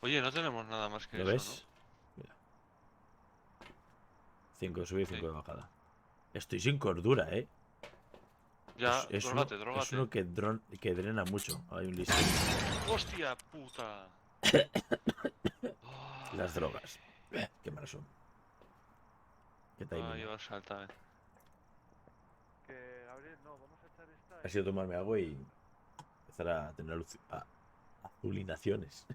Oye, no tenemos nada más que ¿Lo eso, ¿no? ves? Mira. 5 de subida y 5 Sí. de bajada. Estoy sin cordura, ¿eh? Ya, drogate, Es drogate. uno que drena mucho. Hay un listo. ¡Hostia puta! Las Ay, drogas. Qué malas son. Qué va a timing. llevar saltame. Que, Gabriel, no, vamos a echar esta Ha sido y tomarme vamos a agua ver. y empezar a tener azulinaciones.